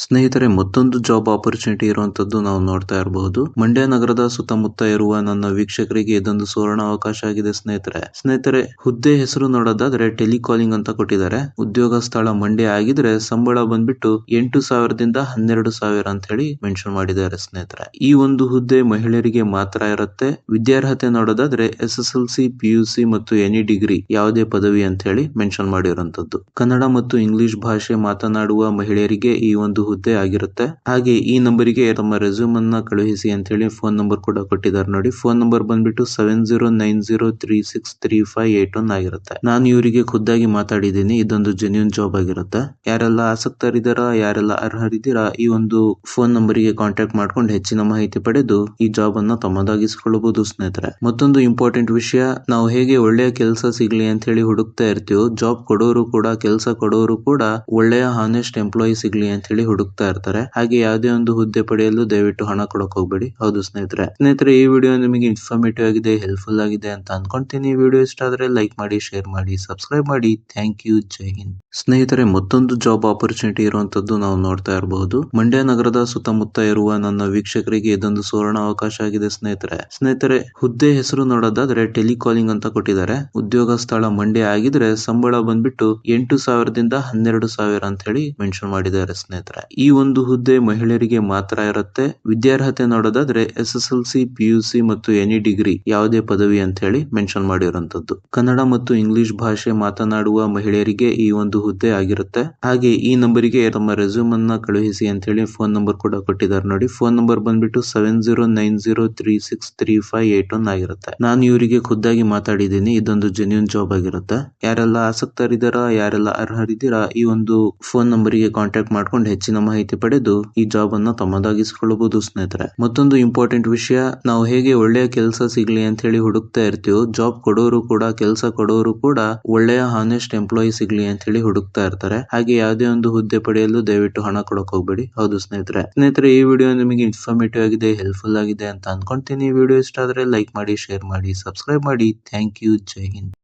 ಸ್ನೇಹಿತರೆ, ಮತ್ತೊಂದು job opportunity ಇರುವಂತದ್ದು ನಾವು ನೋಡ್ತಾ ಇರಬಹುದು. ಮಂಡ್ಯ ನಗರದ ಸುತ್ತಮುತ್ತ ಇರುವ ನನ್ನ ವೀಕ್ಷಕರಿಗೆ ಇದೊಂದು ಸುವರ್ಣ ಅವಕಾಶ ಆಗಿದೆ ಸ್ನೇಹಿತರೆ, ಹುದ್ದೆ ಹೆಸರು ನೋಡೋದಾದ್ರೆ ಟೆಲಿಕಾಲಿಂಗ್ ಅಂತ ಕೊಟ್ಟಿದ್ದಾರೆ. ಉದ್ಯೋಗ ಸ್ಥಳ ಮಂಡ್ಯ ಆಗಿದ್ರೆ ಸಂಬಳ ಬಂದ್ಬಿಟ್ಟು 8,000ದಿಂದ 12,000 ಅಂತ ಹೇಳಿ ಮೆನ್ಷನ್ ಮಾಡಿದ್ದಾರೆ ಸ್ನೇಹಿತರೆ. ಈ ಒಂದು ಹುದ್ದೆ ಮಹಿಳೆಯರಿಗೆ ಮಾತ್ರ ಇರುತ್ತೆ. ವಿದ್ಯಾರ್ಹತೆ ನೋಡೋದಾದ್ರೆ SSLC, PUC ಮತ್ತು ಎನಿ ಡಿಗ್ರಿ ಯಾವುದೇ ಪದವಿ ಅಂತ ಹೇಳಿ ಮೆನ್ಷನ್ ಮಾಡಿರುವಂತದ್ದು. ಕನ್ನಡ ಮತ್ತು ಇಂಗ್ಲಿಷ್ ಭಾಷೆ ಮಾತನಾಡುವ ಮಹಿಳೆಯರಿಗೆ ಈ ಒಂದು ಹುದ್ದೆ ಆಗಿರುತ್ತೆ. ಹಾಗೆ ಈ ನಂಬರಿಗೆ ತಮ್ಮ ರೆಸ್ಯೂಮ್ ಅನ್ನ ಕಳುಹಿಸಿ ಅಂತ ಹೇಳಿ ಫೋನ್ ನಂಬರ್ ಕೂಡ ಕೊಟ್ಟಿದ್ದಾರೆ ನೋಡಿ. ಫೋನ್ ನಂಬರ್ ಬಂದ್ಬಿಟ್ಟು 7090363581 ಆಗಿರುತ್ತೆ. ನಾನು ಇವರಿಗೆ ಖುದ್ದಾಗಿ ಮಾತಾಡಿದ್ದೀನಿ. ಇದೊಂದು ಜೆನ್ಯೂನ್ ಜಾಬ್ ಆಗಿರುತ್ತೆ. ಯಾರೆಲ್ಲ ಆಸಕ್ತರಿದ್ದೀರಾ, ಯಾರೆಲ್ಲ ಅರ್ಹರಿದ್ದೀರಾ, ಈ ಒಂದು ಫೋನ್ ನಂಬರಿಗೆ ಕಾಂಟ್ಯಾಕ್ಟ್ ಮಾಡ್ಕೊಂಡು ಹೆಚ್ಚಿನ ಮಾಹಿತಿ ಪಡೆದು ಈ ಜಾಬ್ ಅನ್ನ ತಮ್ಮದಾಗಿಸಿಕೊಳ್ಳಬಹುದು ಸ್ನೇಹಿತರೆ. ಮತ್ತೊಂದು ಇಂಪಾರ್ಟೆಂಟ್ ವಿಷಯ, ನಾವು ಹೇಗೆ ಒಳ್ಳೆಯ ಕೆಲಸ ಸಿಗ್ಲಿ ಅಂತ ಹೇಳಿ ಹುಡುಕ್ತಾ ಇರ್ತೀವೋ, ಜಾಬ್ ಕೊಡೋರು ಕೂಡ, ಕೆಲಸ ಕೊಡೋರು ಕೂಡ ಒಳ್ಳೆಯ ಹಾನೆಸ್ಟ್ ಎಂಪ್ಲಾಯಿ ಸಿಗ್ಲಿ ಅಂತ ಹೇಳಿ ಹುಡುಕ್ತಾ ಇರ್ತಾರೆ. ಹಾಗೆ ಯಾವುದೇ ಒಂದು ಹುದ್ದೆ ಪಡೆಯಲು ದಯವಿಟ್ಟು ಹಣ ಕೊಡಕ್ ಹೋಗ್ಬೇಡಿ. ಹೌದು ಸ್ನೇಹಿತರೆ, ಈ ವಿಡಿಯೋ ನಿಮಗೆ ಇನ್ಫಾರ್ಮೇಟಿವ್ ಆಗಿದೆ, ಹೆಲ್ಪ್ಫುಲ್ ಆಗಿದೆ ಅಂತ ಅನ್ಕೊಂತೀನಿ. ವಿಡಿಯೋ ಇಷ್ಟ ಆದ್ರೆ ಲೈಕ್ ಮಾಡಿ, ಶೇರ್ ಮಾಡಿ, ಸಬ್ಸ್ಕ್ರೈಬ್ ಮಾಡಿ. Thank you. ಜೈ ಹಿಂದ್. ಸ್ನೇಹಿತರೆ, ಮತ್ತೊಂದು ಜಾಬ್ ಆಪರ್ಚುನಿಟಿ ಇರುವಂತದ್ದು ನಾವು ನೋಡ್ತಾ ಇರಬಹುದು. ಮಂಡ್ಯ ನಗರದ ಸುತ್ತಮುತ್ತ ಇರುವ ನನ್ನ ವೀಕ್ಷಕರಿಗೆ ಇದೊಂದು ಸುವರ್ಣ ಅವಕಾಶ ಆಗಿದೆ ಸ್ನೇಹಿತರೆ, ಹುದ್ದೆ ಹೆಸರು ನೋಡೋದಾದ್ರೆ ಟೆಲಿಕಾಲಿಂಗ್ ಅಂತ ಕೊಟ್ಟಿದ್ದಾರೆ. ಉದ್ಯೋಗ ಸ್ಥಳ ಮಂಡ್ಯ ಆಗಿದ್ರೆ ಸಂಬಳ ಬಂದ್ಬಿಟ್ಟು 8,000ದಿಂದ 12,000 ಅಂತ ಹೇಳಿ ಮೆನ್ಷನ್ ಮಾಡಿದ್ದಾರೆ ಸ್ನೇಹಿತರೆ. ಈ ಒಂದು ಹುದ್ದೆ ಮಹಿಳೆಯರಿಗೆ ಮಾತ್ರ ಇರುತ್ತೆ. ವಿದ್ಯಾರ್ಹತೆ ನೋಡೋದಾದ್ರೆ SSLC, PUC ಮತ್ತು ಎನಿ ಡಿಗ್ರಿ ಯಾವುದೇ ಪದವಿ ಅಂತ ಹೇಳಿ ಮೆನ್ಷನ್ ಮಾಡಿರುವಂತದ್ದು. ಕನ್ನಡ ಮತ್ತು ಇಂಗ್ಲಿಷ್ ಭಾಷೆ ಮಾತನಾಡುವ ಮಹಿಳೆಯರಿಗೆ ಈ ಒಂದು ಹುದ್ದೆ ಆಗಿರುತ್ತೆ. ಹಾಗೆ ಈ ನಂಬರಿಗೆ ತಮ್ಮ ರೆಸ್ಯೂಮ್ ಅನ್ನ ಕಳುಹಿಸಿ ಅಂತ ಹೇಳಿ ಫೋನ್ ನಂಬರ್ ಕೂಡ ಕೊಟ್ಟಿದ್ದಾರೆ ನೋಡಿ. ಫೋನ್ ನಂಬರ್ ಬಂದ್ಬಿಟ್ಟು 7090363581 ಆಗಿರುತ್ತೆ. ನಾನು ಇವರಿಗೆ ಖುದ್ದಾಗಿ ಮಾತಾಡಿದ್ದೀನಿ. ಇದೊಂದು ಜೆನ್ಯೂನ್ ಜಾಬ್ ಆಗಿರುತ್ತೆ. ಯಾರೆಲ್ಲ ಆಸಕ್ತರಿದ್ದೀರಾ, ಯಾರೆಲ್ಲ ಅರ್ಹರಿದ್ದೀರಾ, ಈ ಒಂದು ಫೋನ್ ನಂಬರಿಗೆ ಕಾಂಟ್ಯಾಕ್ಟ್ ಮಾಡ್ಕೊಂಡು ಹೆಚ್ಚಿನ ಮಾಹಿತಿ ಪಡೆದು ಈ ಜಾಬ್ ಅನ್ನ ತಮ್ಮದಾಗಿಸಿಕೊಳ್ಳಬಹುದು ಸ್ನೇಹಿತರೆ. ಮತ್ತೊಂದು ಇಂಪಾರ್ಟೆಂಟ್ ವಿಷಯ, ನಾವು ಹೇಗೆ ಒಳ್ಳೆಯ ಕೆಲಸ ಸಿಗ್ಲಿ ಅಂತ ಹೇಳಿ ಹುಡುಕ್ತಾ ಇರ್ತೀವೋ, ಜಾಬ್ ಕೊಡೋರು ಕೂಡ, ಕೆಲಸ ಕೊಡೋರು ಕೂಡ ಒಳ್ಳೆಯ ಹಾನೆಸ್ಟ್ ಎಂಪ್ಲಾಯಿ ಸಿಗ್ಲಿ ಅಂತ ಹೇಳಿ ಹುಡುಕ್ತಾ ಇರ್ತಾರೆ. ಹಾಗೆ ಯಾವುದೇ ಒಂದು ಹುದ್ದೆ ಪಡೆಯಲು ದಯವಿಟ್ಟು ಹಣ ಕೊಡಕ್ ಹೋಗ್ಬೇಡಿ. ಹೌದು ಸ್ನೇಹಿತರೆ, ಈ ವಿಡಿಯೋ ನಿಮಗೆ ಇನ್ಫಾರ್ಮೇಟಿವ್ ಆಗಿದೆ, ಹೆಲ್ಪ್ಫುಲ್ ಆಗಿದೆ ಅಂತ ಅನ್ಕೊಂತೀನಿ. ವಿಡಿಯೋ ಇಷ್ಟ ಆದ್ರೆ ಲೈಕ್ ಮಾಡಿ, ಶೇರ್ ಮಾಡಿ, ಸಬ್ಸ್ಕ್ರೈಬ್ ಮಾಡಿ. Thank you. ಜೈ ಹಿಂದ್.